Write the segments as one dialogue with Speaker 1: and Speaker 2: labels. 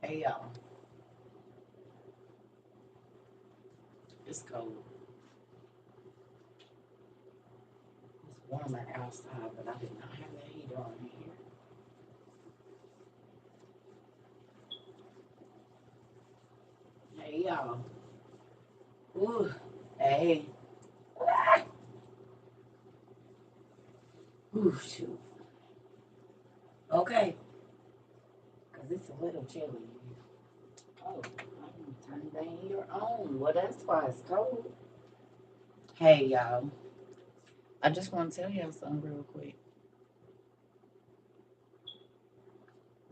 Speaker 1: Hey y'all, it's cold. It's warmer outside, but I did not have the heater on here. Hey y'all. Ooh. Hey. Ooh, shoot. Okay. Because it's a little chilly in here. Oh, I can turn the heater on. Well, that's why it's cold. Hey y'all. I just want to tell y'all something real quick.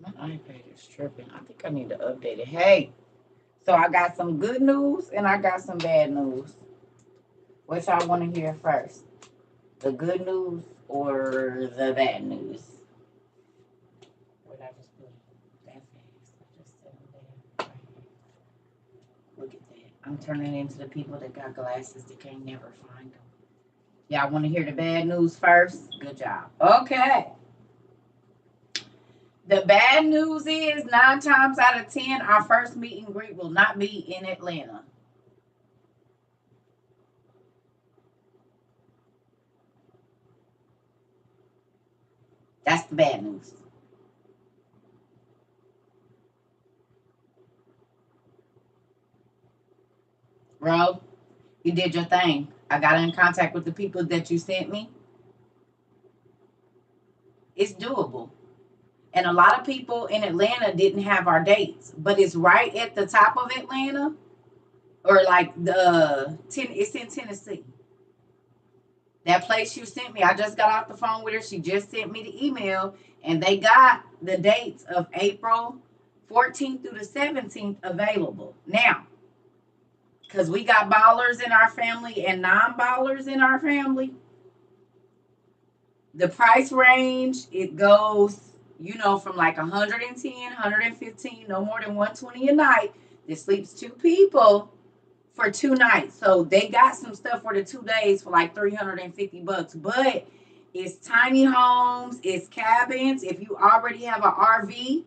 Speaker 1: My iPad is tripping. I think I need to update it. Hey. So I got some good news and I got some bad news. What y'all want to hear first? The good news or the bad news? What I just put that fast. I just said that. Look at that. I'm turning into the people that got glasses that can't never find them. Y'all want to hear the bad news first? Good job. Okay. The bad news is 9 times out of 10, our first meet and greet will not be in Atlanta. That's the bad news. Bro, you did your thing. I got in contact with the people that you sent me. It's doable. And a lot of people in Atlanta didn't have our dates, but it's right at the top of Atlanta, or like it's in Tennessee. That place you sent me, I just got off the phone with her. She just sent me the email, and they got the dates of April 14th through the 17th available now. Because we got ballers in our family and non-ballers in our family. The price range, it goes, from like 110, 115, no more than 120 a night. This sleeps two people for 2 nights. So they got some stuff for the 2 days for like $350. But it's tiny homes, it's cabins. If you already have an RV,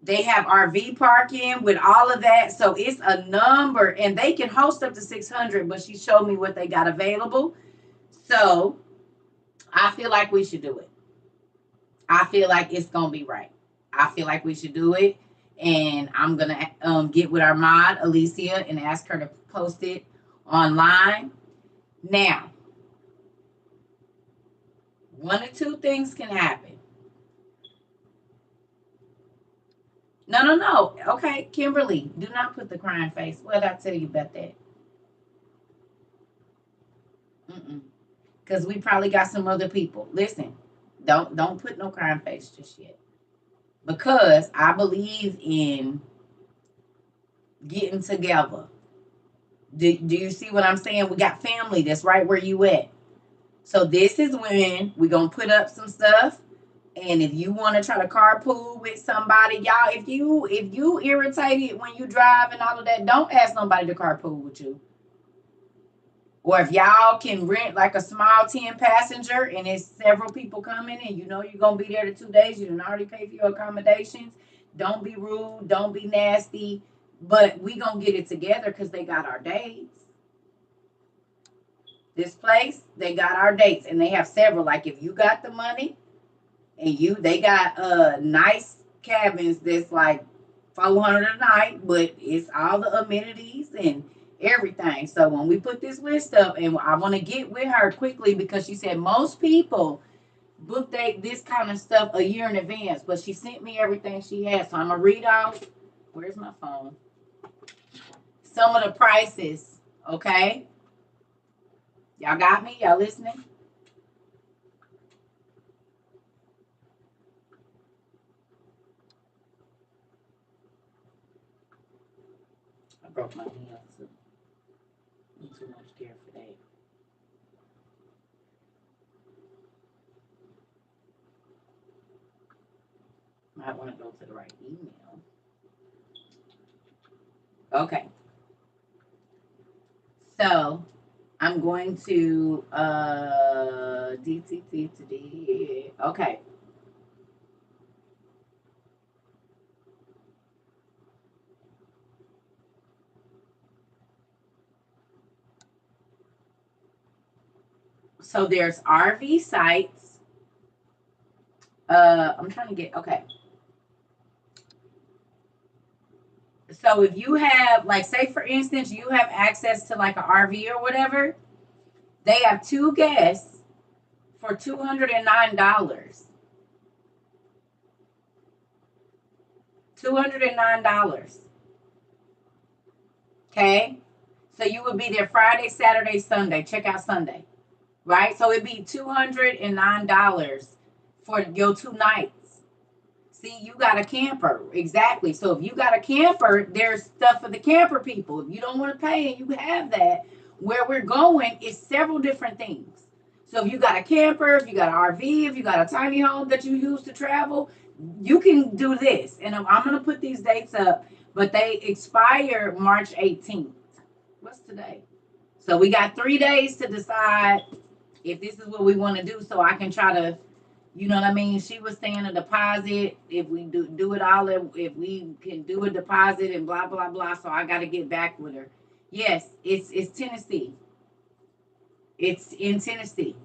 Speaker 1: they have RV parking with all of that. So it's a number, and they can host up to 600, but she showed me what they got available. So I feel like we should do it. I feel like it's gonna be right. I feel like we should do it, and I'm gonna get with our mod Alicia and ask her to post it online. Now, one or two things can happen. No, no, no. Okay, Kimberly, do not put the crying face. What did I tell you about that? Because we probably got some other people. Listen, don't put no crying face just yet. Because I believe in getting together. Do you see what I'm saying? We got family that's right where you at. So this is when we're gonna put up some stuff. And if you want to try to carpool with somebody, y'all, if you irritated when you drive and all of that, don't ask nobody to carpool with you. Or if y'all can rent like a small 10 passenger and it's several people coming and you know you're gonna be there the 2 days, you didn't already pay for your accommodations. Don't be rude, don't be nasty. But we gonna get it together because they got our dates. This place, they got our dates and they have several. Like if you got the money and they got nice cabins that's like 400 a night, but it's all the amenities and everything. So when we put this list up, and I want to get with her quickly because she said most people book this kind of stuff a year in advance, but she sent me everything she has. So I'm gonna read out. Where's my phone? Some of the prices. Okay, y'all got me? Y'all listening? I broke my hand, so I'm too much care for that. Might want to go to the right email. Okay, so I'm going to DTT to D. Okay. So there's RV sites. I'm trying to get, okay. So if you have, like, say for instance, you have access to like an RV or whatever, they have 2 guests for $209. $209. Okay. So you would be there Friday, Saturday, Sunday. Check out Sunday. Right? So it'd be $209 for your 2 nights. See, you got a camper. Exactly. So if you got a camper, there's stuff for the camper people. If you don't want to pay and you have that, where we're going is several different things. So if you got a camper, if you got an RV, if you got a tiny home that you use to travel, you can do this. And I'm going to put these dates up, but they expire March 18th. What's today? So we got 3 days to decide if this is what we want to do, so I can try to, you know what I mean? She was saying a deposit, if we do it all, if we can do a deposit and blah, blah, blah. So I got to get back with her. Yes, it's Tennessee. It's in Tennessee.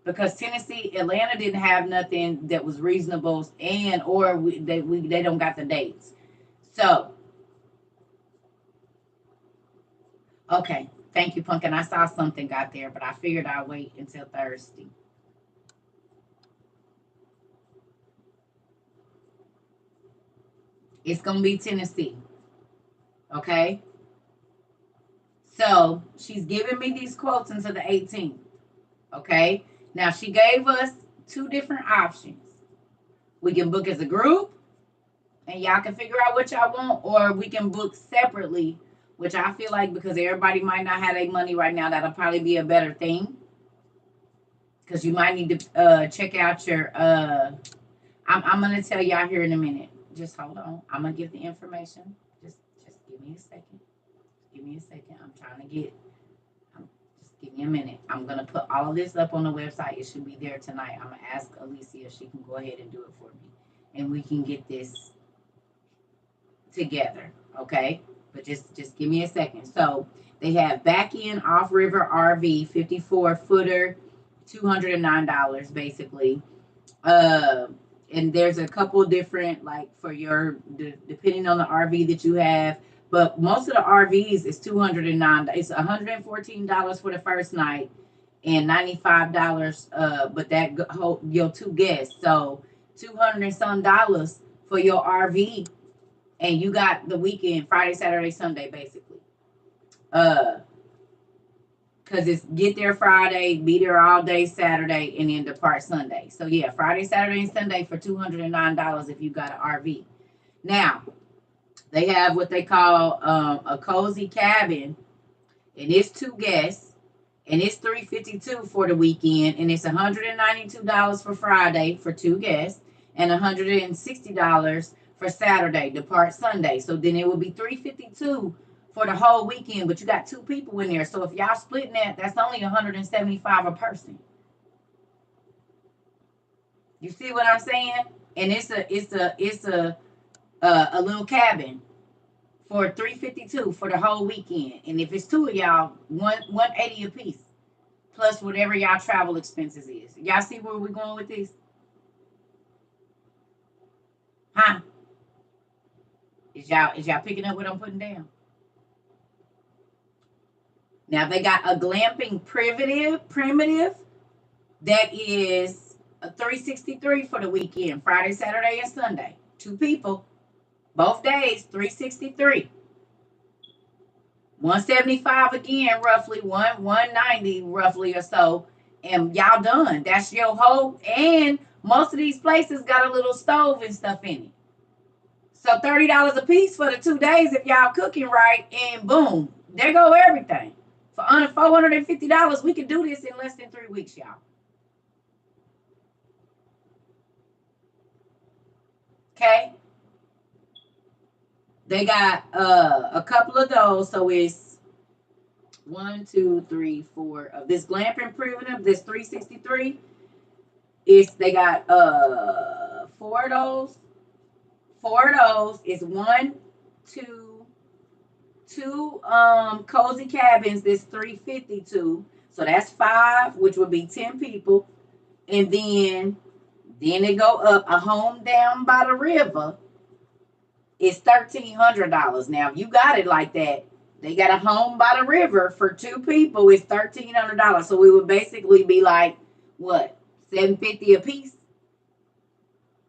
Speaker 1: Because Tennessee, Atlanta didn't have nothing that was reasonable, and or they don't got the dates. So, okay. Thank you, Pumpkin. I saw something got there, but I figured I'd wait until Thursday. It's going to be Tennessee. Okay. So she's giving me these quotes until the 18th. Okay. Now she gave us 2 different options. We can book as a group and y'all can figure out what y'all want, or we can book separately, which I feel like because everybody might not have their money right now, that'll probably be a better thing. Because you might need to check out your I'm gonna tell y'all here in a minute. Just hold on. I'm gonna give the information. Just give me a second. Give me a second. I'm trying to get. Just give me a minute. I'm gonna put all of this up on the website. It should be there tonight. I'm gonna ask Alicia if she can go ahead and do it for me, and we can get this together. Okay. But just give me a second. So they have back in off river RV 54 footer, $209 basically. And there's a couple different, like, for your depending on the RV that you have, but most of the RVs is $209. It's $114 for the first night and $95. But that your 2 guests, so $200 and some dollars for your RV, and you got the weekend, Friday, Saturday, Sunday, basically. Because it's get there Friday, be there all day Saturday, and then depart Sunday. So yeah, Friday, Saturday, and Sunday for $209 if you got an RV. Now, they have what they call a cozy cabin, and it's 2 guests, and it's $352 for the weekend, and it's $192 for Friday for 2 guests, and $160 for Saturday, depart Sunday. So then it would be $352 for the whole weekend, but you got 2 people in there. So if y'all splitting that, that's only $175 a person. You see what I'm saying? And it's a little cabin for $352 for the whole weekend. And if it's 2 of y'all, $180 a piece, plus whatever y'all travel expenses is. Y'all see where we're going with this? Huh? Is y'all picking up what I'm putting down? Now they got a glamping primitive that is a $363 for the weekend, Friday, Saturday, and Sunday. 2 people, both days, $363. $175 again, roughly, 190 roughly or so, and y'all done. That's your whole, and most of these places got a little stove and stuff in it. So $30 a piece for the 2 days if y'all cooking right, and boom, there go everything. For under $450, we can do this in less than 3 weeks, y'all. Okay. They got a couple of those, so it's 1, 2, 3, 4 of this glamping primitive, this $363. They got 4 of those. 4 of those is 1, 2 cozy cabins. This $352. So that's 5, which would be 10 people. And then it go up. A home down by the river is $1,300. Now, if you got it like that, they got a home by the river for 2 people. It's $1,300. So it would basically be like what, $750 a piece.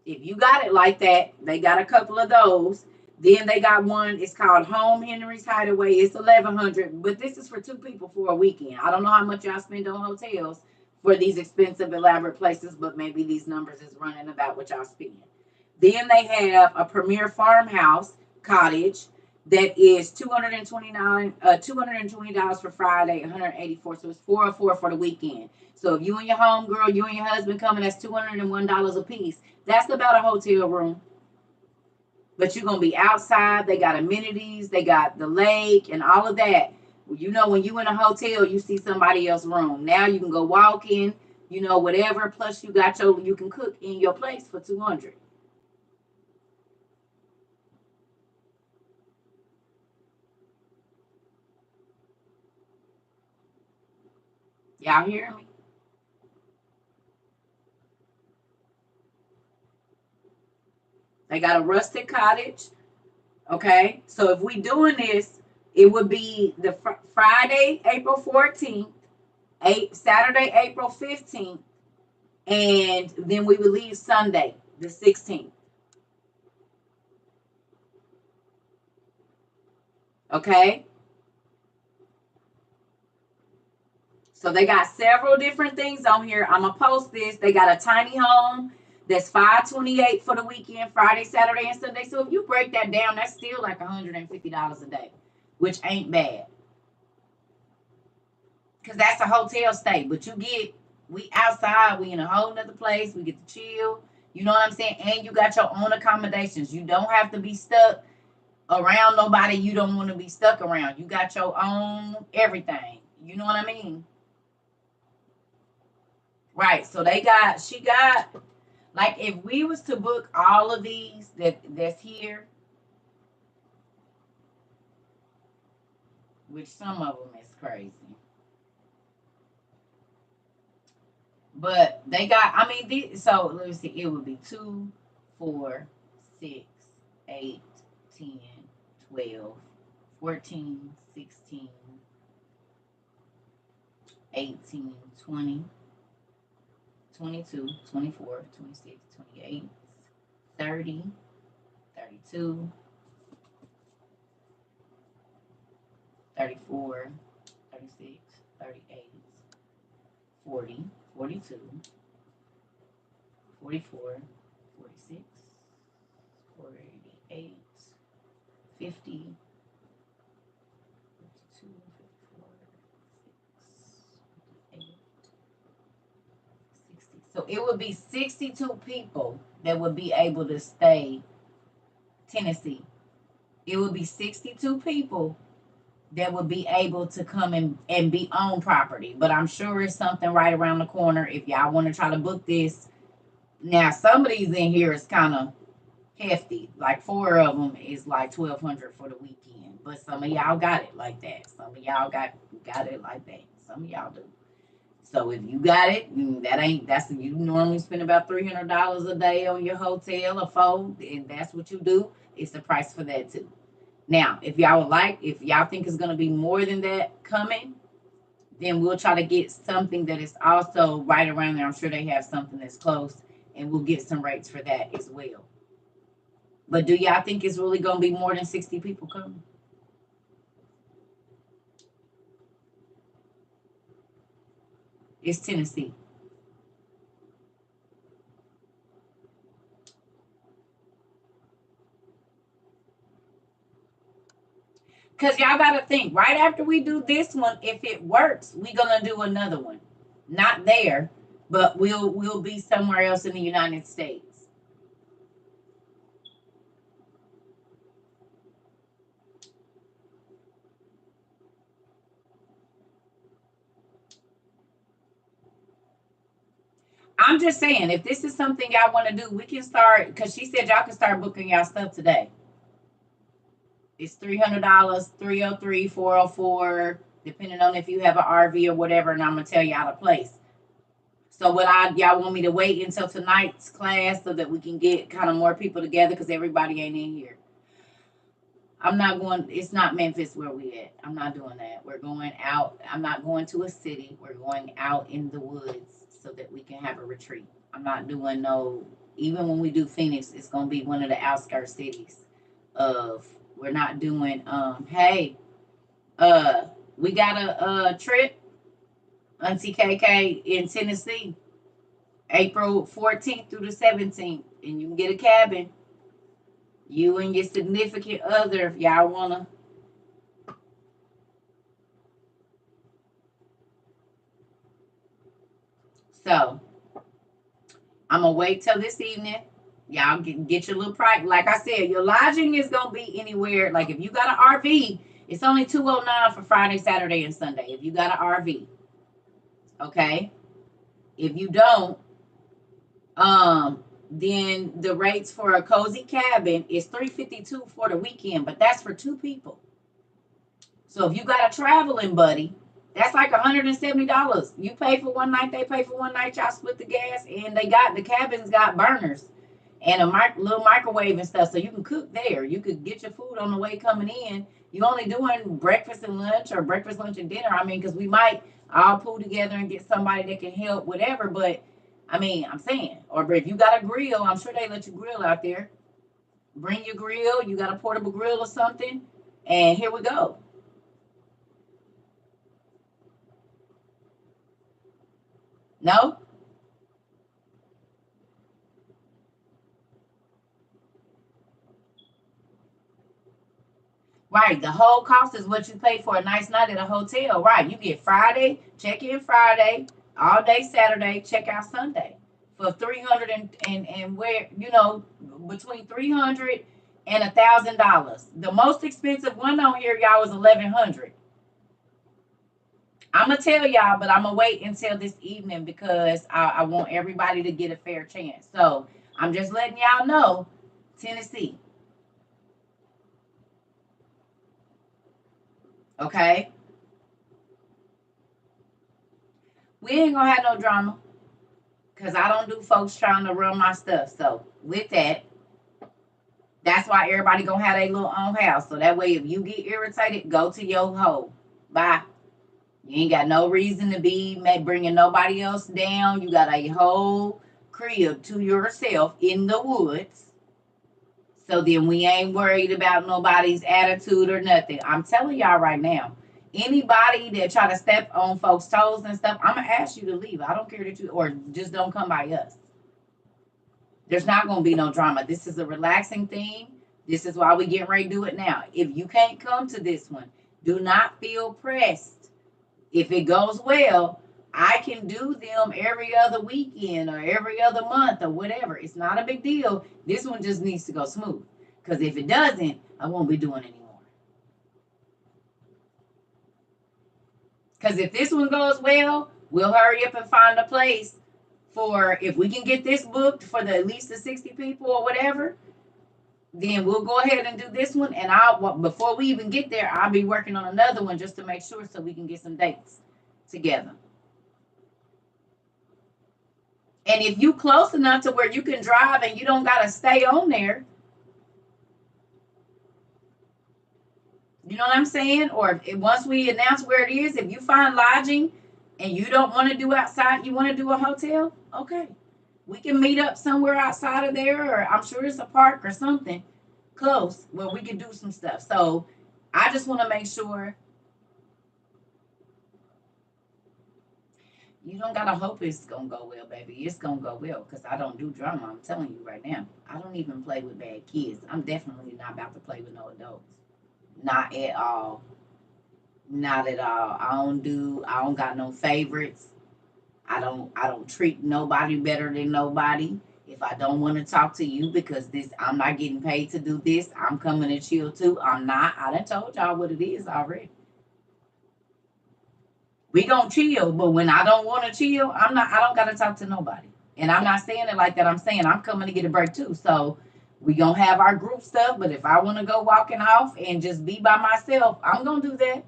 Speaker 1: If you got it like that, they got a couple of those. Then they got one. It's called Home Henry's Hideaway. It's $1,100, but this is for 2 people for a weekend. I don't know how much y'all spend on hotels for these expensive, elaborate places, but maybe these numbers is running about what y'all spend. Then they have a Premier Farmhouse Cottage that is $220 for Friday, 184. So it's 404 for the weekend. So if you and your homegirl, you and your husband coming, that's $201 a piece. That's about a hotel room. But you're gonna be outside. They got amenities, they got the lake and all of that. You know, when you in a hotel, you see somebody else's room. Now you can go walk in, you know, whatever. Plus you got you can cook in your place for 200. Y'all hear me? They got a rustic cottage. Okay, so if we doing this, it would be the Friday, April 14th, Saturday, April 15th, and then we would leave Sunday, the 16th. Okay, so they got several different things on here. I'm gonna post this. They got a tiny home that's $528 for the weekend, Friday, Saturday, and Sunday. So if you break that down, that's still like $150 a day, which ain't bad. Cause that's a hotel stay. But we outside, we in a whole nother place. We get to chill. You know what I'm saying? And you got your own accommodations. You don't have to be stuck around nobody you don't want to be stuck around. You got your own everything. You know what I mean? Right. So she got, like, if we was to book all of these that's here, which some of them is crazy. But they got, I mean, so let me see, it would be 2, 4, 6, 8, 10, 12, 14, 16, 18, 20, 22, 24, 26, 28, 30, 32, 34, 36, 38, 40, 42, 44, 46, 48, 50, 52, 54, 58, 60. So it would be 62 people that would be able to stay Tennessee. It would be 62 people that would be able to come and be on property. But I'm sure it's something right around the corner if y'all want to try to book this. Now, some of these in here is kind of hefty. Like 4 of them is like 1,200 for the weekend. But some of y'all got it like that. Some of y'all got it like that. Some of y'all do. So if you got it, you normally spend about $300 a day on your hotel or phone, and that's what you do. It's the price for that too. Now, if y'all think it's gonna be more than that coming, then we'll try to get something that is also right around there. I'm sure they have something that's close, and we'll get some rates for that as well. But do y'all think it's really gonna be more than 60 people coming? It's Tennessee. Because y'all got to think, right after we do this one, if it works, we're going to do another one. Not there, but we'll be somewhere else in the United States. I'm just saying, if this is something y'all want to do, we can start, because she said y'all can start booking y'all stuff today. It's $300, 303, 404. depending on if you have an RV or whatever, and I'm gonna tell y'all the place. So y'all want me to wait until tonight's class so that we can get kind of more people together because everybody ain't in here. I'm not going, it's not Memphis where we at. I'm not doing that. We're going out. I'm not going to a city. We're going out in the woods so that we can have a retreat. I'm not doing no, even when we do Phoenix, it's gonna be one of the outskirts cities of, we're not doing hey, we got a trip, Auntie KK, in Tennessee, April 14th through the 17th, and you can get a cabin. You and your significant other, if y'all wanna. So I'm gonna wait till this evening. Y'all get your little price. Like I said, your lodging is gonna be anywhere. Like if you got an RV, it's only $209 for Friday, Saturday, and Sunday. If you got an RV, okay. If you don't, then the rates for a cozy cabin is $352 for the weekend, but that's for 2 people. So if you got a traveling buddy, that's like $170. You pay for one night, they pay for one night. Y'all split the gas, and the cabins got burners and a little microwave and stuff, so you can cook there. You could get your food on the way coming in. You only doing breakfast and lunch, or breakfast, lunch, and dinner. I mean, because we might all pull together and get somebody that can help, whatever. But I mean, I'm saying, or if you got a grill, I'm sure they let you grill out there. Bring your grill. You got a portable grill or something, and here we go. No? Right. The whole cost is what you pay for a nice night at a hotel. Right. You get Friday, check in Friday, all day Saturday, check out Sunday for 300 and where, between 300 and $1,000. The most expensive one on here, y'all, is 1,100. I'm gonna tell y'all, but I'm gonna wait until this evening because I want everybody to get a fair chance. So I'm just letting y'all know, Tennessee. Okay, we ain't gonna have no drama because I don't do folks trying to run my stuff. So with that, that's why everybody gonna have their little own house. So that way, if you get irritated, go to your hole. Bye. You ain't got no reason to be bringing nobody else down. You got a whole crib to yourself in the woods. So then we ain't worried about nobody's attitude or nothing. I'm telling y'all right now, anybody that try to step on folks' toes and stuff, I'm gonna ask you to leave. I don't care that you, or just don't come by us. There's not gonna be no drama. This is a relaxing thing. This is why we getting ready to do it now. If you can't come to this one, do not feel pressed. If it goes well, I can do them every other weekend or every other month or whatever. It's not a big deal. This one just needs to go smooth. Because if it doesn't, I won't be doing it anymore. Because if this one goes well, we'll hurry up and find a place for, if we can get this booked for at least the 60 people or whatever, then we'll go ahead and do this one. And before we even get there, I'll be working on another one just to make sure so we can get some dates together. And if you close enough to where you can drive and you don't got to stay on there, you know what I'm saying? Or once we announce where it is, if you find lodging and you don't want to do outside, you want to do a hotel, okay. We can meet up somewhere outside of there, or I'm sure it's a park or something close where we can do some stuff. So I just want to make sure you don't gotta hope it's gonna go well, baby. It's gonna go well because I don't do drama. I'm telling you right now. I don't even play with bad kids. I'm definitely not about to play with no adults. Not at all. Not at all. I don't got no favorites. I don't treat nobody better than nobody. If I don't want to talk to you because I'm not getting paid to do this, I'm coming to chill too. I'm not. I done told y'all what it is already. We gonna chill, but when I don't want to chill, I don't gotta talk to nobody. And I'm not saying it like that. I'm saying I'm coming to get a break too. So we gonna have our group stuff, but if I want to go walking off and just be by myself, I'm gonna do that.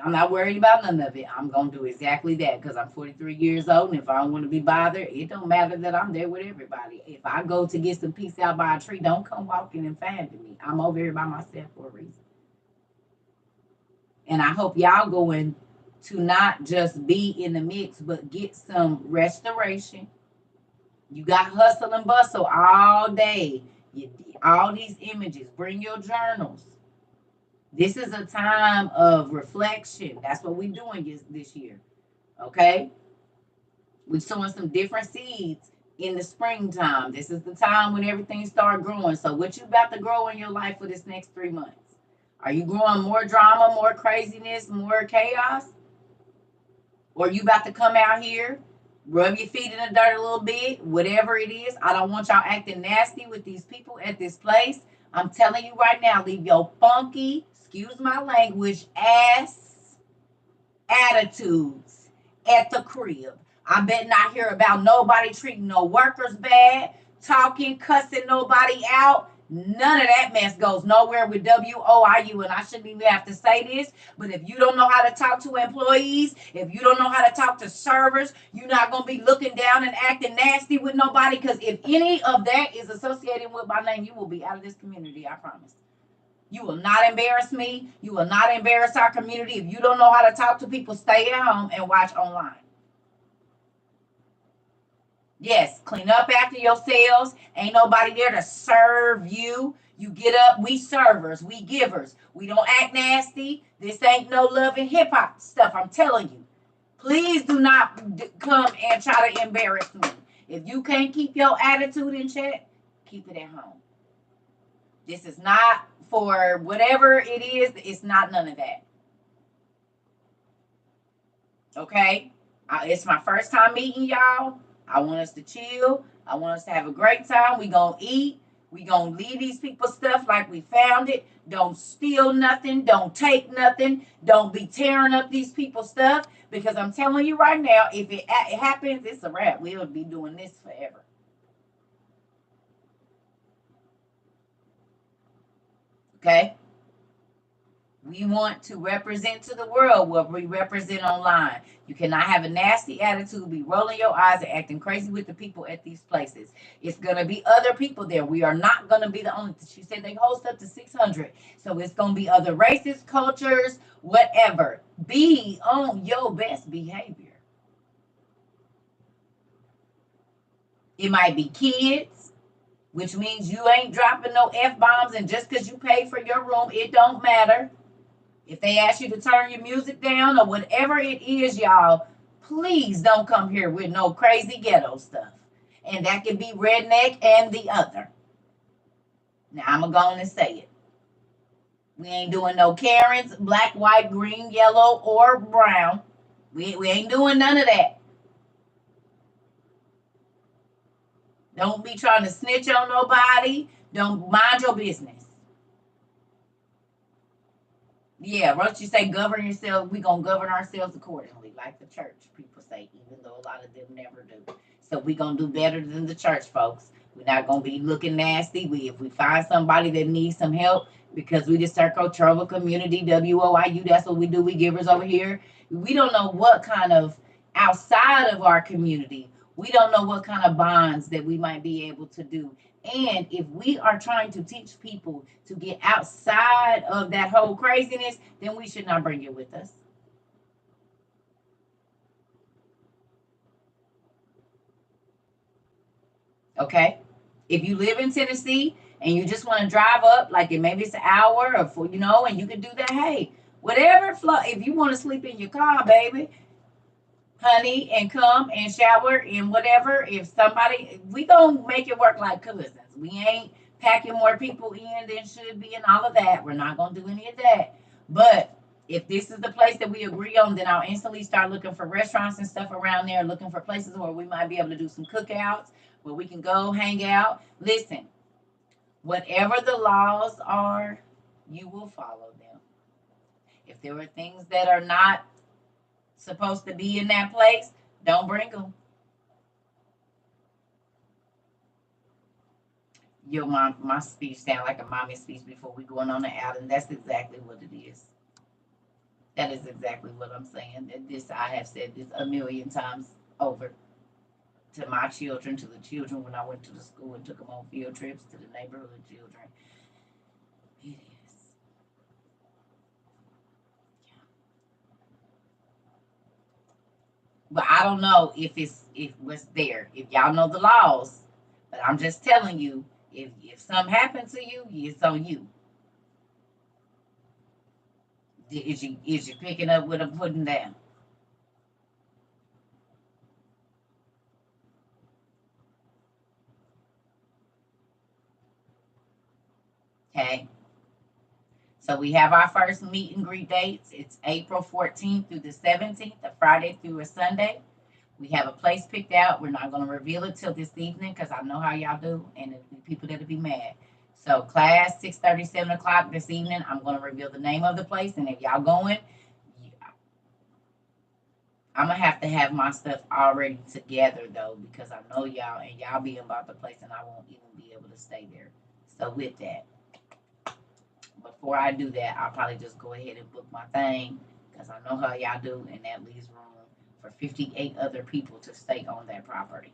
Speaker 1: I'm not worried about none of it. I'm going to do exactly that because I'm 43 years old. And if I don't want to be bothered, it don't matter that I'm there with everybody. If I go to get some peace out by a tree, don't come walking and finding me. I'm over here by myself for a reason. And I hope y'all going to not just be in the mix, but get some restoration. You got hustle and bustle all day. All these images. Bring your journals. This is a time of reflection. That's what we're doing this year. Okay? We're sowing some different seeds in the springtime. This is the time when everything starts growing. So what you about to grow in your life for this next 3 months? Are you growing more drama, more craziness, more chaos? Or you about to come out here, rub your feet in the dirt a little bit, whatever it is. I don't want y'all acting nasty with these people at this place. I'm telling you right now, leave your funky, excuse my language, ass attitudes at the crib. I bet not hear about nobody treating no workers bad, talking, cussing nobody out. None of that mess goes nowhere with WOIU. And I shouldn't even have to say this, but if you don't know how to talk to employees, if you don't know how to talk to servers, you're not going to be looking down and acting nasty with nobody. Because if any of that is associated with my name, you will be out of this community, I promise. You will not embarrass me. You will not embarrass our community. If you don't know how to talk to people, stay at home and watch online. Yes, clean up after yourselves. Ain't nobody there to serve you. You get up, we servers, we givers. We don't act nasty. This ain't no love and hip hop stuff, I'm telling you. Please do not come and try to embarrass me. If you can't keep your attitude in check, keep it at home. This is not for whatever it is, it's not none of that. Okay? It's my first time meeting y'all. I want us to chill. I want us to have a great time. We gonna eat. We gonna leave these people stuff like we found it. Don't steal nothing. Don't take nothing. Don't be tearing up these people's stuff. Because I'm telling you right now, if it happens, it's a wrap. We'll be doing this forever. Okay? We want to represent to the world what we represent online. You cannot have a nasty attitude, be rolling your eyes and acting crazy with the people at these places. It's going to be other people there. We are not going to be the only. She said they host up to 600. So it's going to be other races, cultures, whatever. Be on your best behavior. It might be kids, which means you ain't dropping no F-bombs. And just because you pay for your room, it don't matter. If they ask you to turn your music down or whatever it is, y'all, please don't come here with no crazy ghetto stuff. And that can be redneck and the other. Now, I'm going to go on and say it. We ain't doing no Karens, black, white, green, yellow, or brown. We ain't doing none of that. Don't be trying to snitch on nobody. Don't mind your business. Yeah, once you say govern yourself, we're going to govern ourselves accordingly, like the church people say, even though a lot of them never do. So we're going to do better than the church folks. We're not going to be looking nasty. If we find somebody that needs some help, because we just Circle Trouble Community, WOIU, that's what we do. We givers over here. We don't know what kind of, outside of our community, we don't know what kind of bonds that we might be able to do. And if we are trying to teach people to get outside of that whole craziness, then we should not bring it with us. Okay? If you live in Tennessee and you just want to drive up, like maybe it's an hour or for, and you can do that, hey, whatever flow. If you want to sleep in your car, baby, honey, and come and shower and whatever. If somebody, we gonna make it work like cousins. We ain't packing more people in than should be and all of that. We're not gonna do any of that. But if this is the place that we agree on, then I'll instantly start looking for restaurants and stuff around there, looking for places where we might be able to do some cookouts, where we can go hang out. Listen, whatever the laws are, you will follow them. If there are things that are not supposed to be in that place, don't bring them. Your mom, my speech sound like a mommy speech before we going on the out, and that's exactly what it is. That is exactly what I'm saying. That this I have said this a million times over to my children, to the children when I went to the school and took them on field trips, to the neighborhood children. It is. But I don't know if what's there. If y'all know the laws, but I'm just telling you, if something happens to you, it's on you. Is you picking up what I'm putting down? Okay. So we have our first meet and greet dates. It's April 14th through the 17th, a Friday through a Sunday. We have a place picked out. We're not going to reveal it till this evening because I know how y'all do, and the people that'll be mad. So class 6:30, 7 o'clock this evening. I'm going to reveal the name of the place, and if y'all going, I'm gonna have to have my stuff already together though because I know y'all and y'all be about the place, and I won't even be able to stay there. So with that, before I do that, I'll probably just go ahead and book my thing because I know how y'all do, and that leaves room for 58 other people to stay on that property.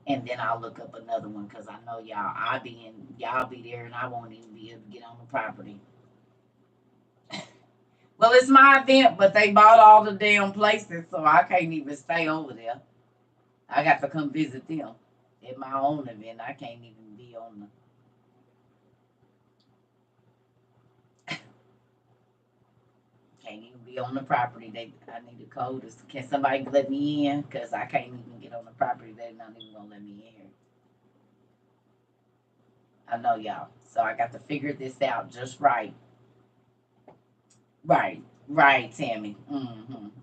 Speaker 1: And then I'll look up another one because I know y'all be there, and I won't even be able to get on the property. Well, it's my event, but they bought all the damn places, so I can't even stay over there. I got to come visit them at my own event. I can't even be on the can't even be on the property. I need a code. Can somebody let me in? Cause I can't even get on the property. They're not even gonna let me in here. I know y'all. So I got to figure this out just right. Right. Right, Tammy.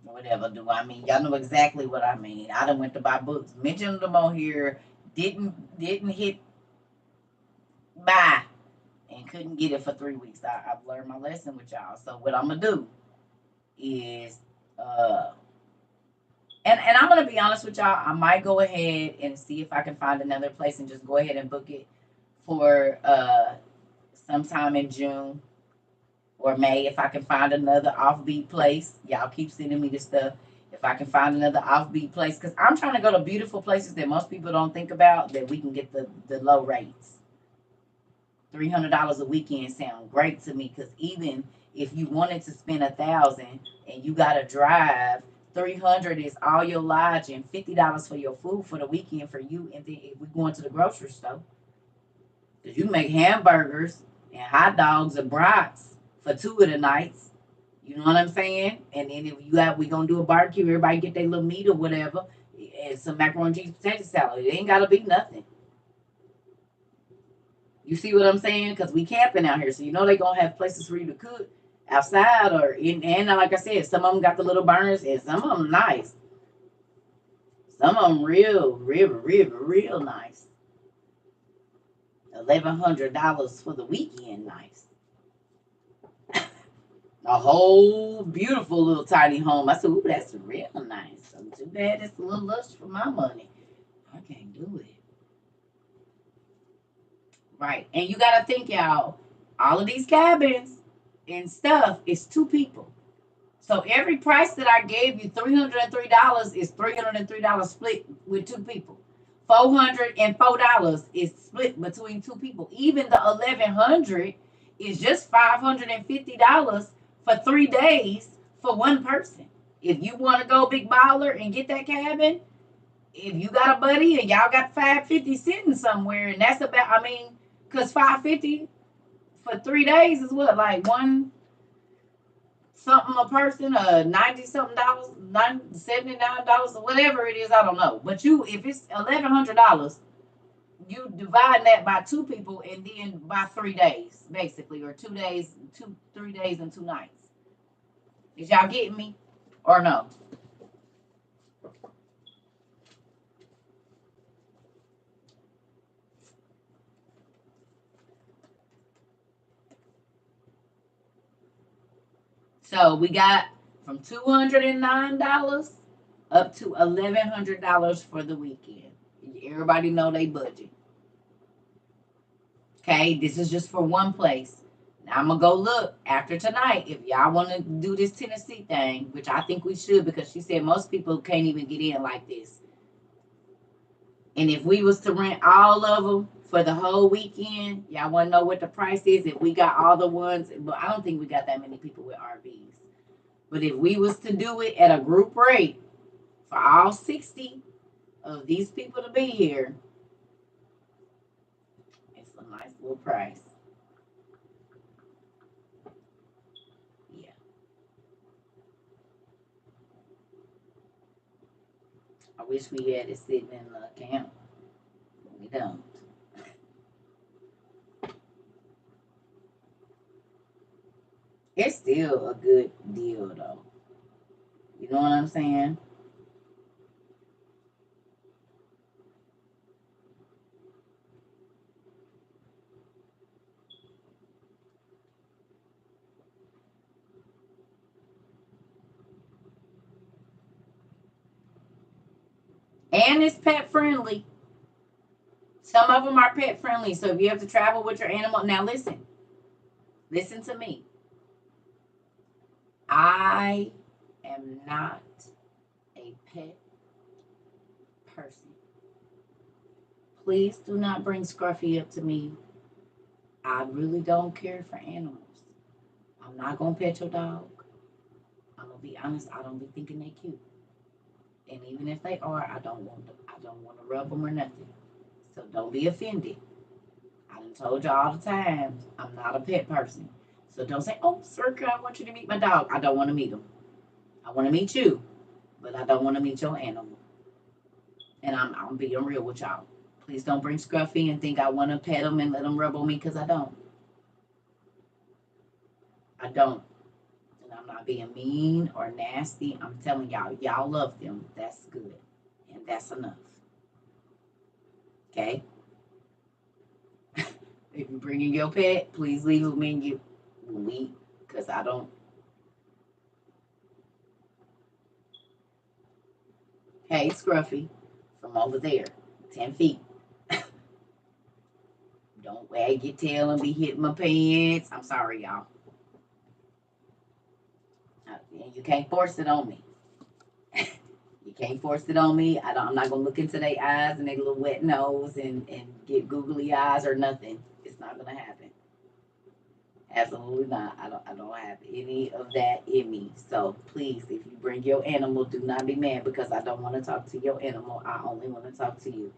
Speaker 1: Whatever do I mean? Y'all know exactly what I mean. I done went to buy books, mentioned them on here, didn't hit buy, and couldn't get it for 3 weeks. I've learned my lesson with y'all. So what I'm gonna do is uh and I'm gonna be honest with y'all, I might go ahead and see if I can find another place and just go ahead and book it for sometime in June or May if I can find another offbeat place. Y'all keep sending me this stuff. If I can find another offbeat place, because I'm trying to go to beautiful places that most people don't think about, that we can get the low rates. $300 a weekend sound great to me because even if you wanted to spend 1,000 and you got to drive, 300 is all your lodging, $50 for your food for the weekend for you, and then if we going to the grocery store, because you make hamburgers and hot dogs and brats for 2 of the nights. You know what I'm saying? And then if you have, we gonna do a barbecue. Everybody get their little meat or whatever, and some macaroni and cheese potato salad. It ain't gotta be nothing. You see what I'm saying? Because we camping out here, so you know they gonna have places for you to cook outside or in. And like I said, some of them got the little burners, and some of them nice. Some of them real nice. $1,100 for the weekend, nice. A whole beautiful little tiny home. I said, "Ooh, that's real nice." So too bad it's a little lush for my money. I can't do it. Right. And you got to think, y'all, all of these cabins and stuff is two people. So every price that I gave you, $303, is $303 split with two people. $404 is split between two people. Even the 1100 is just $550 for 3 days for one person. If you want to go big baller and get that cabin, if you got a buddy and y'all got 550 sitting somewhere, and that's about, I mean, because 550 for 3 days is what, like one something a person, 90 something dollars, $79 or whatever it is, I don't know. But you, if it's $1,100, you divide that by two people and then by 3 days, basically, or 2 days, 3 days and 2 nights. Is y'all getting me or no? So we got from $209 up to $1,100 for the weekend. Everybody know they budget. Okay, this is just for one place. I'm gonna go look after tonight if y'all want to do this Tennessee thing, which I think we should because she said most people can't even get in like this. And if we was to rent all of them for the whole weekend, y'all want to know what the price is? If we got all the ones, but I don't think we got that many people with RVs. But if we was to do it at a group rate for all 60 of these people to be here, it's a nice little price. Yeah. I wish we had it sitting in the camp. But we don't. It's still a good deal though. You know what I'm saying? And it's pet friendly. Some of them are pet friendly. So if you have to travel with your animal, now listen to me. I am not a pet person. Please do not bring Scruffy up to me. I really don't care for animals. I'm not gonna pet your dog. I'm gonna be honest. I don't be thinking they cute, and even if they are, I don't want them. I don't want to rub them or nothing. So don't be offended. I done told you all the times I'm not a pet person. So don't say, "Oh, sir, I want you to meet my dog." I don't want to meet him. I want to meet you, but I don't want to meet your animal. And I'm being real with y'all. Please don't bring Scruffy and think I want to pet him and let him rub on me because I don't. I don't. And I'm not being mean or nasty. I'm telling y'all, y'all love them. That's good. And that's enough. Okay? If you're bringing your pet, please leave them in you. We, because I don't. Hey, Scruffy, from over there, 10 feet. Don't wag your tail and be hitting my pants. I'm sorry, y'all. You can't force it on me. You can't force it on me. I'm not gonna look into their eyes and their little wet nose and get googly eyes or nothing. It's not gonna happen. Absolutely not. I don't have any of that in me. So please, if you bring your animal, do not be mad because I don't want to talk to your animal. I only want to talk to you.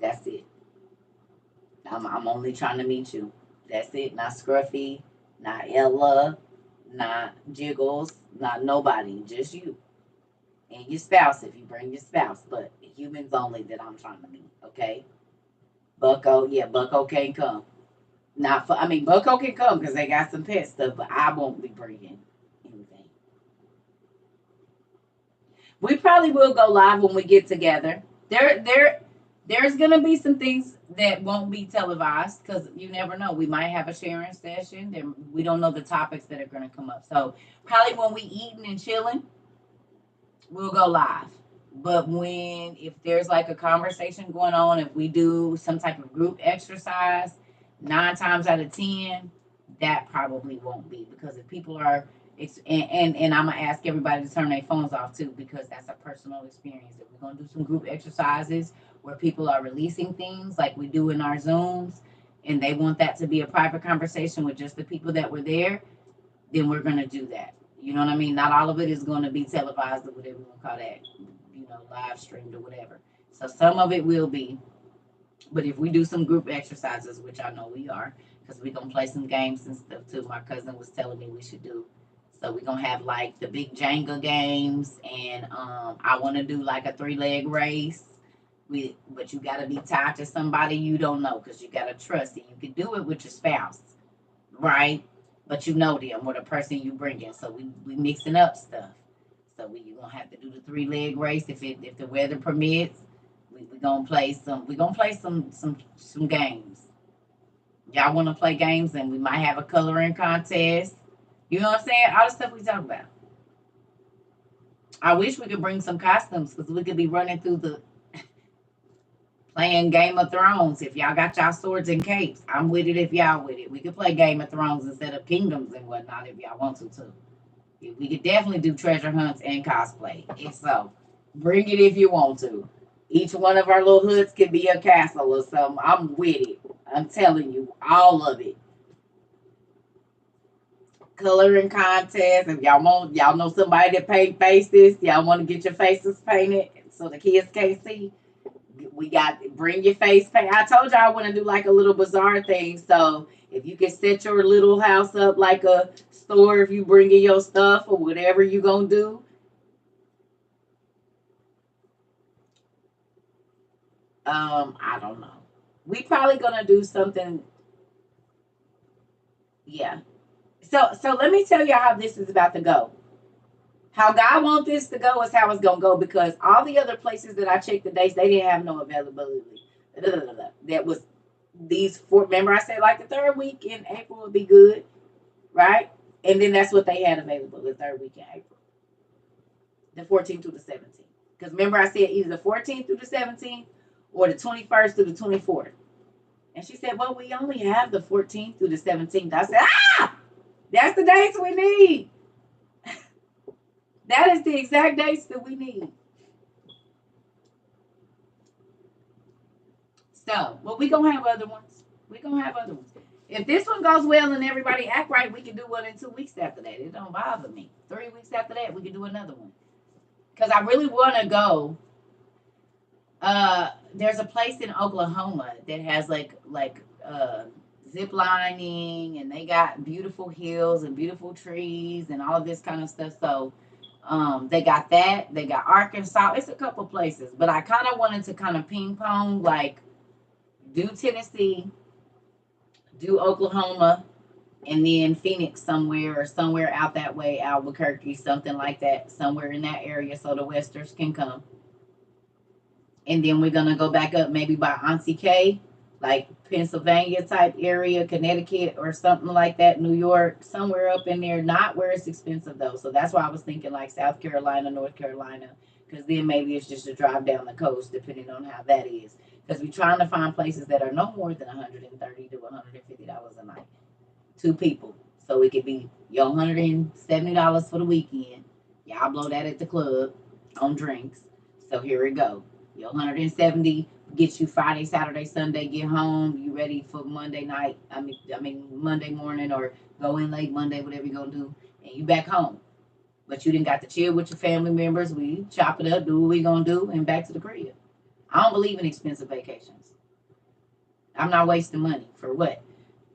Speaker 1: That's it. I'm only trying to meet you. That's it. Not Scruffy, not Ella, not Jiggles, not nobody. Just you and your spouse if you bring your spouse. But humans only that I'm trying to meet. Okay. Bucko, yeah, Bucko can't come. Not for. I mean, Bucko can come because they got some pet stuff, but I won't be bringing anything. We probably will go live when we get together. There's gonna be some things that won't be televised because you never know. We might have a sharing session. We don't know the topics that are gonna come up. So probably when we eating and chilling, we'll go live. But if there's like a conversation going on, if we do some type of group exercise, 9 times out of 10, that probably won't be because if people are, and I'm gonna ask everybody to turn their phones off too because that's a personal experience. If we're gonna do some group exercises where people are releasing things like we do in our Zooms, and they want that to be a private conversation with just the people that were there, then we're gonna do that. You know what I mean? Not all of it is going to be televised or whatever you want to call that, live streamed or whatever. So some of it will be, but if we do some group exercises, which I know we are, because we're gonna play some games and stuff too. My cousin was telling me we should do. So we're gonna have like the big Jenga games, and I want to do like a 3 leg race. But you gotta be tied to somebody you don't know, because you gotta trust it. You can do it with your spouse, right? But you know them or the person you bring in. So we mixing up stuff. So we gonna have to do the 3 leg race if the weather permits. We gonna play some games. Y'all want to play games, and we might have a coloring contest. You know what I'm saying? All the stuff we talk about. I wish we could bring some costumes because we could be running through Playing Game of Thrones. If y'all got y'all swords and capes, I'm with it if y'all with it. We could play Game of Thrones instead of Kingdoms and whatnot if y'all want to too. We could definitely do treasure hunts and cosplay. If so, bring it if you want to. Each one of our little hoods could be a castle or something. I'm with it. I'm telling you, all of it. Coloring contest. If y'all want, y'all know somebody that paint faces. Y'all want to get your faces painted so the kids can't see. We got bring your face paint. I told y'all I want to do like a little bazaar thing. So if you can set your little house up like a store, if you bring in your stuff or whatever you gonna do, I don't know. We probably gonna do something. Yeah. So let me tell you how this is about to go. How God wants this to go is how it's gonna go because all the other places that I checked the dates, they didn't have no availability. That was these four. Remember, I said like the third week in April would be good, right? And then that's what they had available the third week in April, the 14th through the 17th. Because remember, I said either the 14th through the 17th or the 21st through the 24th. And she said, "Well, we only have the 14th through the 17th." I said, "Ah, that's the dates we need. That is the exact dates that we need." So, well, we gonna have other ones. We gonna have other ones. If this one goes well and everybody act right, we can do one in 2 weeks after that. It don't bother me. 3 weeks after that, we can do another one. Cause I really want to go. There's a place in Oklahoma that has zip lining, and they got beautiful hills and beautiful trees and all of this kind of stuff. So, they got that. They got Arkansas. It's a couple places, but I kind of wanted to kind of ping pong like do Tennessee, do Oklahoma, and then Phoenix somewhere or somewhere out that way, Albuquerque, something like that, somewhere in that area, so the Westers can come. And then we're gonna go back up maybe by Auntie K, like Pennsylvania type area, Connecticut or something like that, New York, somewhere up in there, not where it's expensive though. So that's why I was thinking like South Carolina, North Carolina, because then maybe it's just a drive down the coast, depending on how that is. Because we're trying to find places that are no more than $130 to $150 a night, two people. So it could be your $170 for the weekend. Y'all blow that at the club on drinks. So here we go. Your 170 gets you Friday, Saturday, Sunday, get home, you ready for Monday night. I mean Monday morning or go in late Monday, whatever you're gonna do, and you back home. But you didn't got to chill with your family members. We chop it up, do what we gonna do, and back to the crib. I don't believe in expensive vacations. I'm not wasting money for what?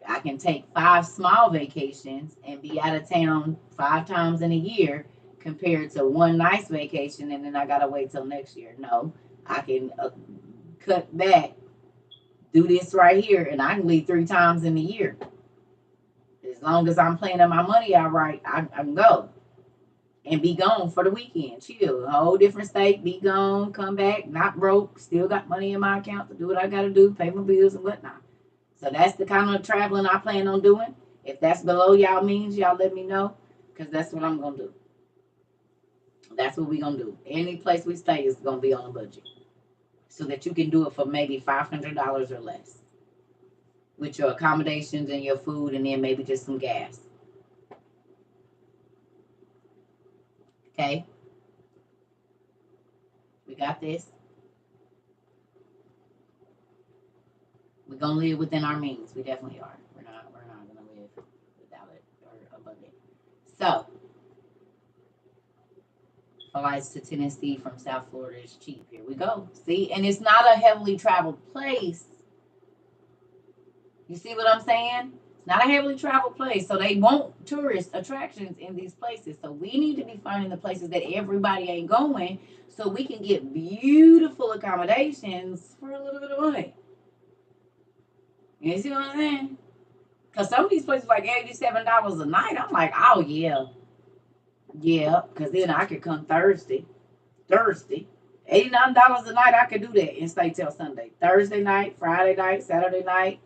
Speaker 1: I can take 5 small vacations and be out of town 5 times in a year compared to one nice vacation and then I gotta wait till next year. No, I can cut back, do this right here, and I can leave 3 times in a year. As long as I'm planning my money out right, I can go and be gone for the weekend. Chill, a whole different state, be gone, come back, not broke, still got money in my account to do what I gotta do, pay my bills and whatnot. So that's the kind of traveling I plan on doing. If that's below y'all means, y'all let me know, because that's what I'm gonna do. That's what we're gonna do. Any place we stay is gonna be on a budget, so that you can do it for maybe $500 or less with your accommodations and your food, and then maybe just some gas. Okay, we got this. We're gonna live within our means. We definitely are. We're not gonna live without it or above it. So flights to Tennessee from South Florida is cheap. Here we go. See, and it's not a heavily traveled place. You see what I'm saying? It's not a heavily traveled place, so they want tourist attractions in these places. So we need to be finding the places that everybody ain't going, so we can get beautiful accommodations for a little bit of money. You see what I'm saying? Because some of these places like $87 a night. I'm like, oh yeah, yeah. Because then I could come Thursday. $89 a night, I could do that and stay till Sunday. Thursday night, Friday night, Saturday night.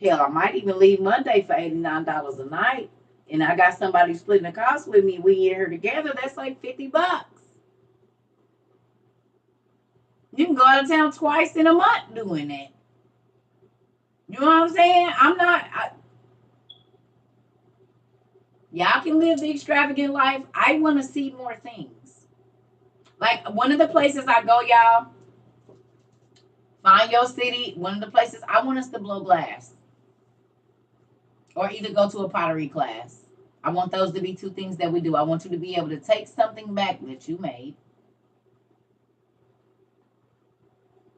Speaker 1: Hell, I might even leave Monday for $89 a night. And I got somebody splitting the cost with me. We in here together. That's like $50. You can go out of town twice in a month doing that. You know what I'm saying? Y'all can live the extravagant life. I want to see more things. Like one of the places I go, y'all, find your city. One of the places I want us to blow glass or either go to a pottery class. I want those to be two things that we do. I want you to be able to take something back that you made.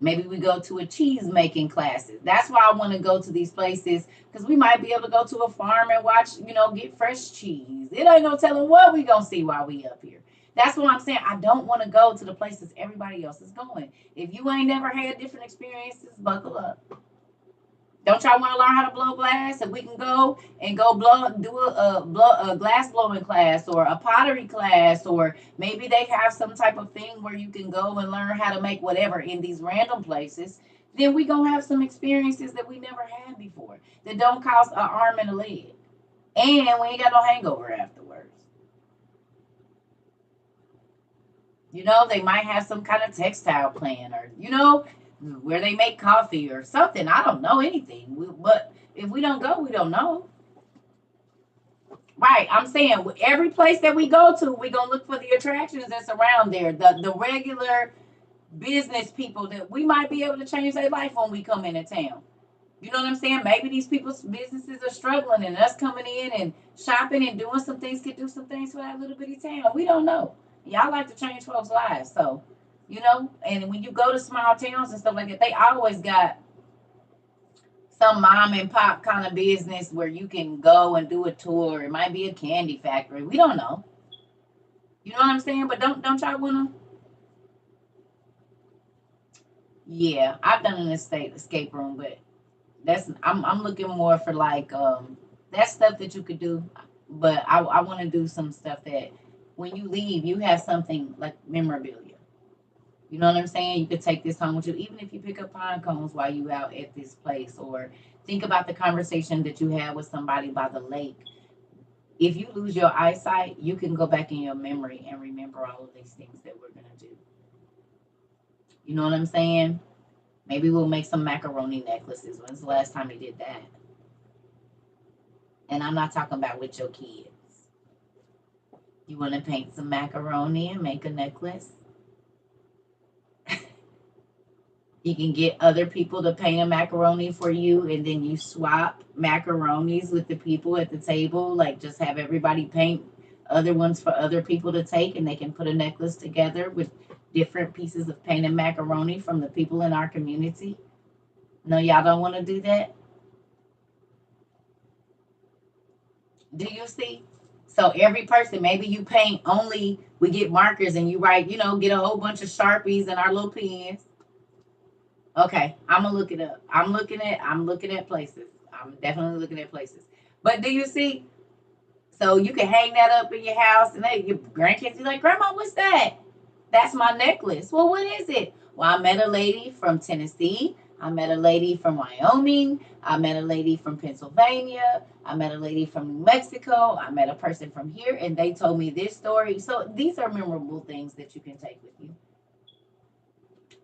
Speaker 1: Maybe we go to a cheese making classes. That's why I want to go to these places because we might be able to go to a farm and watch, get fresh cheese. It ain't no telling what we gonna see while we up here. That's what I'm saying. I don't want to go to the places everybody else is going. If you ain't never had different experiences, buckle up. Don't y'all want to learn how to blow glass? If we can go and do a glass blowing class or a pottery class, or maybe they have some type of thing where you can go and learn how to make whatever in these random places, then we gonna have some experiences that we never had before that don't cost an arm and a leg, and we ain't got no hangover afterwards. They might have some kind of textile plant or where they make coffee or something. I don't know anything. But if we don't go, we don't know. Right. I'm saying every place that we go to, we're going to look for the attractions that's around there. The regular business people that we might be able to change their life when we come into town. You know what I'm saying? Maybe these people's businesses are struggling and us coming in and shopping and doing some things could do some things for that little bitty town. We don't know. Y'all like to change folks' lives. So, and when you go to small towns and stuff like that, they always got some mom and pop kind of business where you can go and do a tour. It might be a candy factory. We don't know. You know what I'm saying? But don't y'all wanna? Yeah, I've done an escape room, but I'm looking more for like that stuff that you could do. But I want to do some stuff that when you leave, you have something like memorabilia. You know what I'm saying? You could take this home with you, even if you pick up pine cones while you out at this place, or think about the conversation that you had with somebody by the lake. If you lose your eyesight, you can go back in your memory and remember all of these things that we're gonna do. You know what I'm saying? Maybe we'll make some macaroni necklaces. When's the last time you did that? And I'm not talking about with your kids. You want to paint some macaroni and make a necklace? You can get other people to paint a macaroni for you, and then you swap macaronis with the people at the table. Like, just have everybody paint other ones for other people to take, and they can put a necklace together with different pieces of painted macaroni from the people in our community. No, y'all don't want to do that? Do you see? So every person, maybe you paint only, we get markers and you write, get a whole bunch of Sharpies and our little pens. Okay, I'm gonna look it up. I'm looking at places. I'm definitely looking at places. But do you see? So you can hang that up in your house and your grandkids be like, Grandma, what's that? That's my necklace. Well, what is it? Well, I met a lady from Tennessee. I met a lady from Wyoming. I met a lady from Pennsylvania. I met a lady from New Mexico. I met a person from here, and they told me this story. So these are memorable things that you can take with you.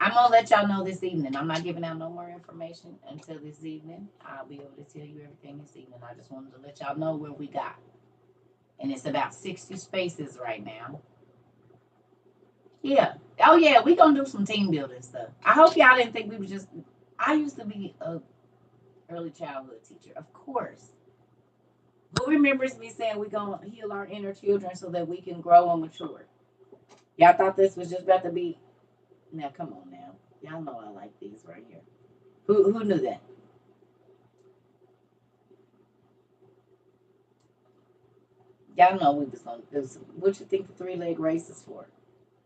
Speaker 1: I'm going to let y'all know this evening. I'm not giving out no more information until this evening. I'll be able to tell you everything this evening. I just wanted to let y'all know where we got. And it's about 60 spaces right now. Yeah. Oh, yeah. We going to do some team building stuff. I hope y'all didn't think we were just. I used to be a early childhood teacher, of course. Who remembers me saying we're going to heal our inner children so that we can grow and mature? Y'all thought this was just about to be. Now, come on now. Y'all know I like these right here. Who knew that? Y'all know we was on this. What you think the three-leg race is for?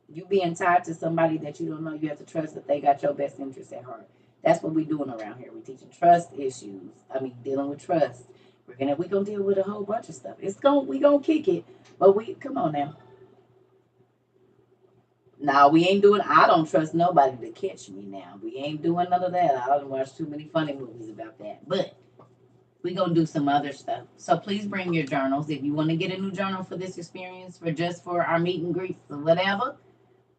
Speaker 1: You being tied to somebody that you don't know, you have to trust that they got your best interest at heart. That's what we doing around here. We teaching trust issues. I mean, dealing with trust. We gonna deal with a whole bunch of stuff. We gonna kick it, but we come on now. Now we ain't doing. I don't trust nobody to catch me now. We ain't doing none of that. I don't watch too many funny movies about that. But we gonna do some other stuff. So please bring your journals if you want to get a new journal for this experience, for our meet and greets or whatever.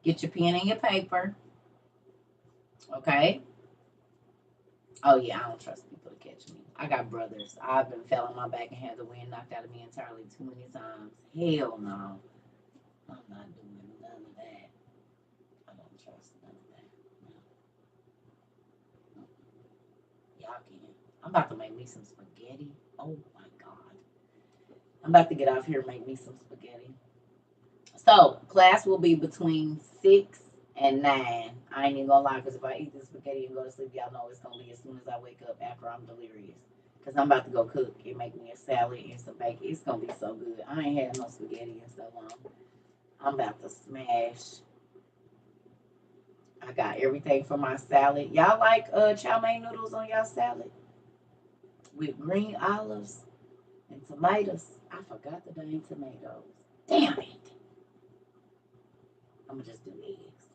Speaker 1: Get your pen and your paper. Okay. Oh yeah, I don't trust people to catch me. I got brothers. I've been fell on my back and had the wind knocked out of me entirely too many times. Hell no. I'm not doing none of that. I don't trust none of that. No. Y'all can. I'm about to make me some spaghetti. Oh my god. I'm about to get off here and make me some spaghetti. So class will be between 6 and 9. I ain't even gonna lie, because if I eat this spaghetti and go to sleep, y'all know it's gonna be as soon as I wake up after I'm delirious. Cause I'm about to go cook and make me a salad and some bacon. It's gonna be so good. I ain't had no spaghetti in so long. I'm about to smash. I got everything for my salad. Y'all like chow mein noodles on y'all salad with green olives and tomatoes? I forgot the dang tomatoes. Damn it! I'm gonna just do eggs.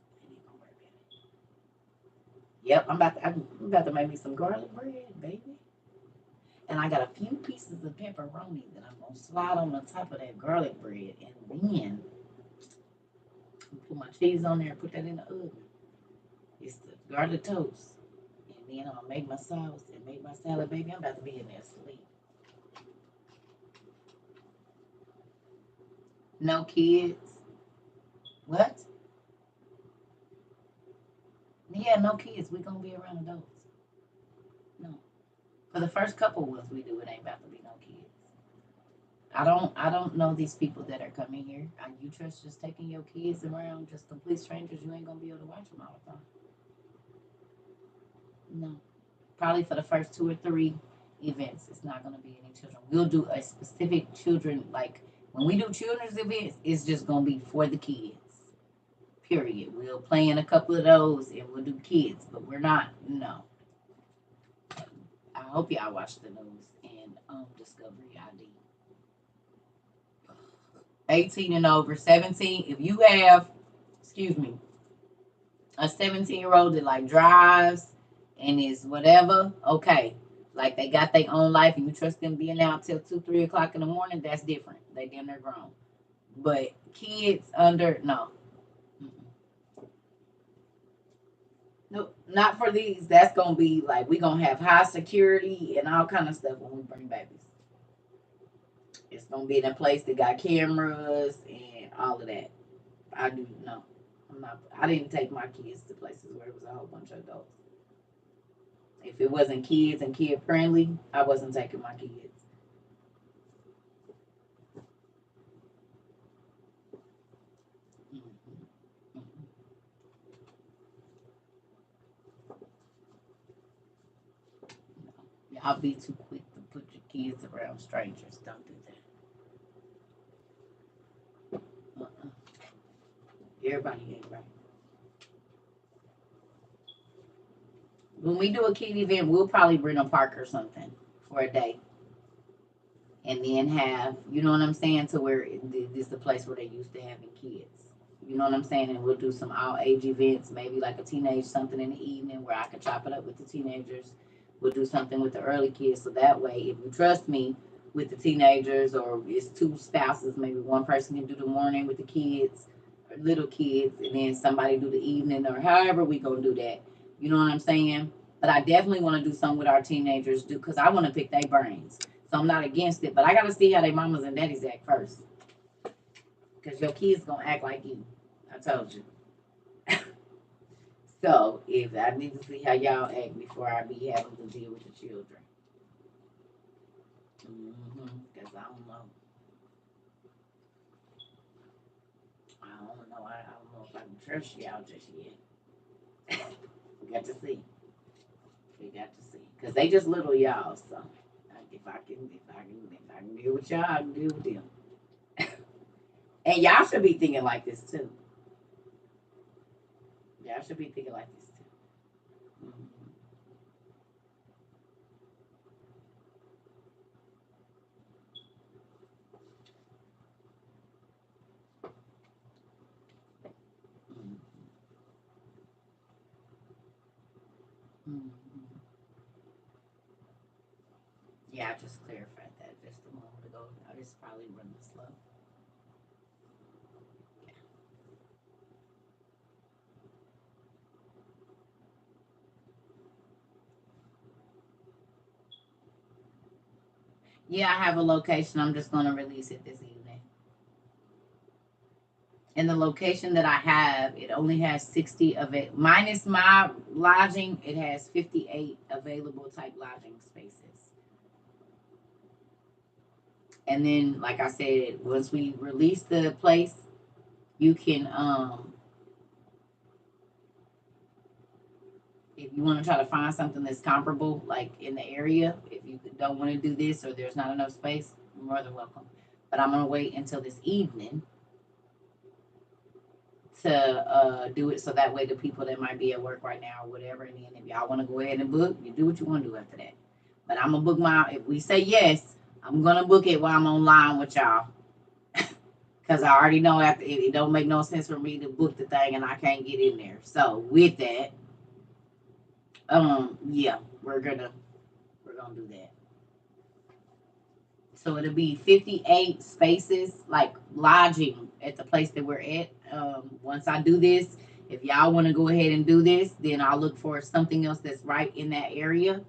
Speaker 1: Yep, I'm about to make me some garlic bread, baby. And I got a few pieces of pepperoni that I'm gonna slide on the top of that garlic bread, and then put my cheese on there and put that in the oven. It's the garlic toast, and then I'm gonna make my sauce and make my salad, baby. I'm about to be in there asleep. No kids. What? Yeah, no kids. We gonna be around adults. No. For the first couple ones we do, it ain't about to be no kids. I don't know these people that are coming here. You trust just taking your kids around just complete strangers? You ain't gonna be able to watch them all the time. No. Probably for the first 2 or 3 events, it's not gonna be any children. We'll do a specific children, like when we do children's events, it's just gonna be for the kids. Period. We'll play in a couple of those and we'll do kids, but we're not. No. I hope y'all watch the news and Discovery ID. 18 and over, 17. If you have, excuse me, a 17-year-old that like drives and is whatever, okay. Like they got their own life and you trust them being out till 2, 3 o'clock in the morning, that's different. They damn near grown. But kids under, no. Nope, not for these. That's gonna be like we gonna have high security and all kind of stuff when we bring babies. It's gonna be in a place that got cameras and all of that. I do no. I'm not. I didn't take my kids to places where it was a whole bunch of adults. If it wasn't kids and kid friendly, I wasn't taking my kids. Mm-hmm. No. Y'all be too quick to put your kids around strangers. Don't do that. Uh-uh. Everybody ain't right. When we do a kid event, we'll probably bring a park or something for a day, and then have you know what I'm saying to where this is the place where they used to having kids. You know what I'm saying? And we'll do some all age events, maybe like a teenage something in the evening where I can chop it up with the teenagers. We'll do something with the early kids, so that way, if you trust me with the teenagers, or it's 2 spouses, maybe one person can do the morning with the kids, or little kids, and then somebody do the evening, or however we gonna do that. You know what I'm saying? But I definitely want to do something with our teenagers, do because I want to pick their brains. So I'm not against it, but I gotta see how their mamas and daddies act first, because your kids gonna act like you. I told you. So if I need to see how y'all act before I be having to deal with the children. Because I don't know. I don't know. I don't know if I can trust y'all just yet. We got to see. We got to see. Because they just little y'all. So if I can deal with y'all, I can deal with them. And y'all should be thinking like this too. Y'all should be thinking like this too. Mm-hmm. Mm-hmm. Mm-hmm. Yeah, I just clarified that just a moment ago. I just probably running slow. Yeah, I have a location. I'm just going to release it this evening. And the location that I have, it only has 60 of it. Minus my lodging, it has 58 available type lodging spaces. And then, like I said, once we release the place, you can, if you want to try to find something that's comparable, like in the area, if you don't want to do this or there's not enough space, you're more than welcome. But I'm going to wait until this evening to do it so that way the people that might be at work right now or whatever, and then if y'all want to go ahead and book, you do what you want to do after that. But I'm gonna book my. If we say yes, I'm gonna book it while I'm online with y'all, because I already know after it don't make no sense for me to book the thing and I can't get in there. So with that, yeah, we're gonna do that. So it'll be 58 spaces, like lodging at the place that we're at. Once I do this, if y'all want to go ahead and do this, then I'll look for something else that's right in that area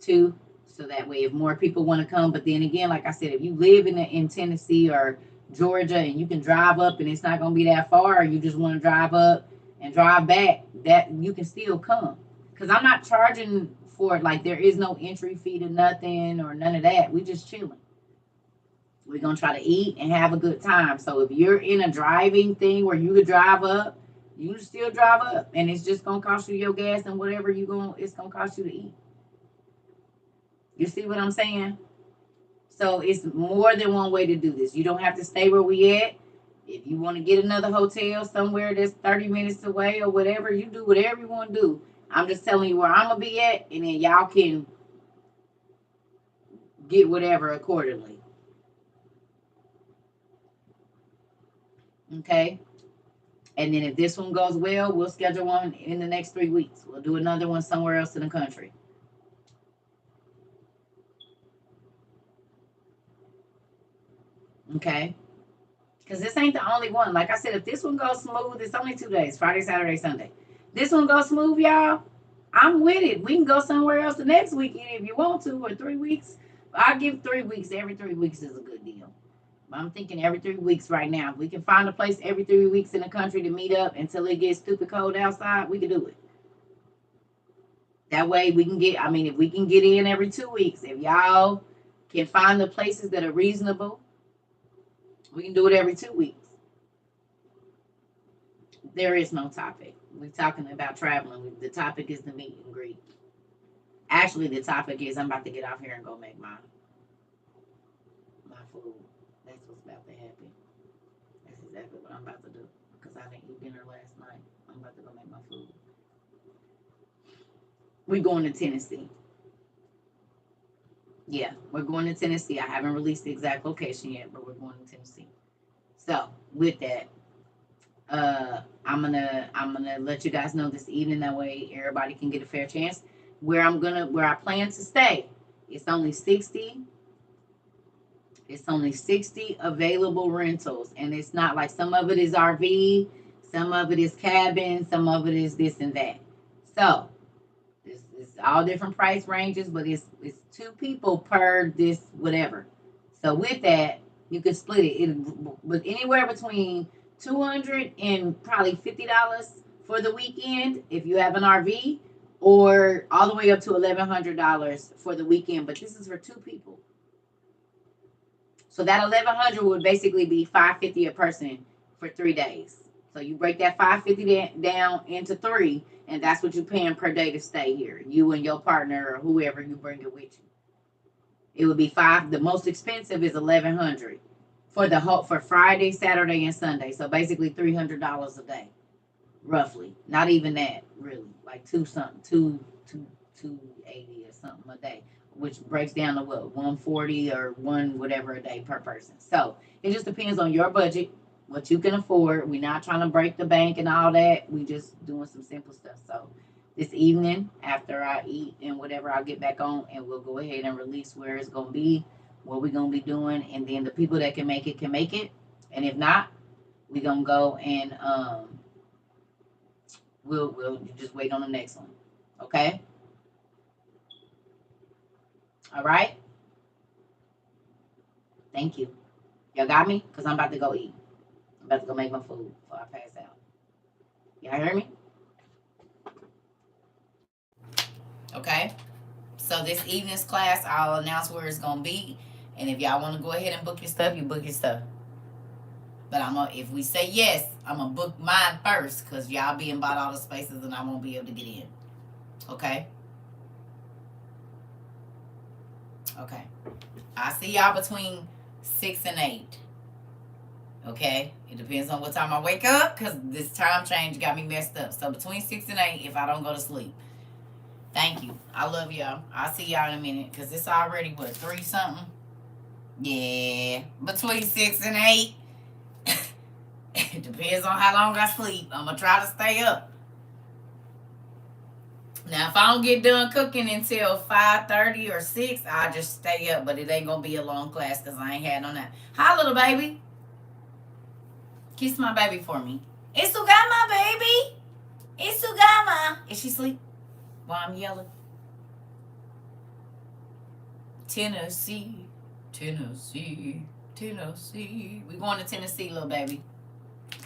Speaker 1: too. So that way, if more people want to come, but then again, like I said, if you live in Tennessee or Georgia and you can drive up and it's not going to be that far, or you just want to drive up and drive back, that you can still come. Because I'm not charging for it. Like there is no entry fee to nothing or none of that. We just chilling. We're gonna try to eat and have a good time. So if you're in a driving thing where you could drive up, you can still drive up, and it's just gonna cost you your gas and whatever it's gonna cost you to eat. You see what I'm saying? So it's more than one way to do this. You don't have to stay where we at. If you want to get another hotel somewhere that's 30 minutes away or whatever, you do whatever you want to do. I'm just telling you where I'm gonna be at, and then y'all can get whatever accordingly. Okay. And then if this one goes well, we'll schedule one in the next 3 weeks. We'll do another one somewhere else in the country. Okay. Because this ain't the only one. Like I said, if this one goes smooth, it's only 2 days, Friday, Saturday, Sunday. This one goes smooth, y'all. I'm with it. We can go somewhere else the next weekend if you want to, or 3 weeks. I'll give 3 weeks. Every 3 weeks is a good deal. I'm thinking every 3 weeks right now. If we can find a place every 3 weeks in the country to meet up until it gets stupid cold outside, we can do it. That way we can get, I mean, if we can get in every 2 weeks, if y'all can find the places that are reasonable, we can do it every 2 weeks. There is no topic. We're talking about traveling. The topic is the meet and greet. Actually, the topic is I'm about to get off here and go make my food. That's what's about to happen. That's exactly what I'm about to do. Because I didn't eat dinner last night. I'm about to go make my food. We're going to Tennessee. Yeah, we're going to Tennessee. I haven't released the exact location yet, but we're going to Tennessee. So with that, I'm gonna let you guys know this evening. That way everybody can get a fair chance. Where I plan to stay. It's only 60. It's only 60 available rentals, and it's not like some of it is RV, some of it is cabin, some of it is this and that. So it's all different price ranges, but it's 2 people per this whatever. So with that, you can split it with anywhere between 200 and probably $50 for the weekend if you have an RV, or all the way up to $1,100 for the weekend. But this is for 2 people. So that 1,100 would basically be 550 a person for 3 days. So you break that 550 down into three, and that's what you're paying per day to stay here. You and your partner or whoever you bring it with you. It would be five. The most expensive is 1,100 for the whole for Friday, Saturday, and Sunday. So basically $300 a day, roughly. Not even that, really. Like two something, 280 or something a day, which breaks down to what 140 or one whatever a day per person. So it just depends on your budget, what you can afford. We're not trying to break the bank and all that. We just doing some simple stuff. So this evening, after I eat and whatever, I'll get back on and we'll go ahead and release where it's gonna be, what we're gonna be doing, and then the people that can make it can make it, and if not, we're gonna go and we'll just wait on the next one. Okay. All right. Thank you. Y'all got me? Because I'm about to go eat. I'm about to go make my food before I pass out. Y'all hear me? Okay. So this evening's class, I'll announce where it's going to be. And if y'all want to go ahead and book your stuff, you book your stuff. But if we say yes, I'm going to book mine first because y'all being bought all the spaces and I won't be able to get in. Okay? Okay. I see y'all between 6 and 8. Okay? It depends on what time I wake up because this time change got me messed up. So between 6 and 8 if I don't go to sleep. Thank you. I love y'all. I'll see y'all in a minute because it's already, what, 3 something? Yeah. Between 6 and 8. It depends on how long I sleep. I'm going to try to stay up. Now, if I don't get done cooking until 5:30 or 6, I'll just stay up. But it ain't going to be a long class because I ain't had no nap. Hi, little baby. Kiss my baby for me. Isugama, baby. Isugama. Is she asleep while I'm yelling? Tennessee, Tennessee, Tennessee. We going to Tennessee, little baby.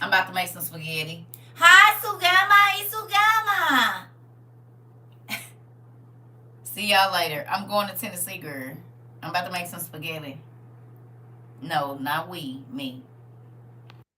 Speaker 1: I'm about to make some spaghetti. Hi, Sugama, Isugama. See y'all later. I'm going to Tennessee, girl. I'm about to make some spaghetti. No, not we, me.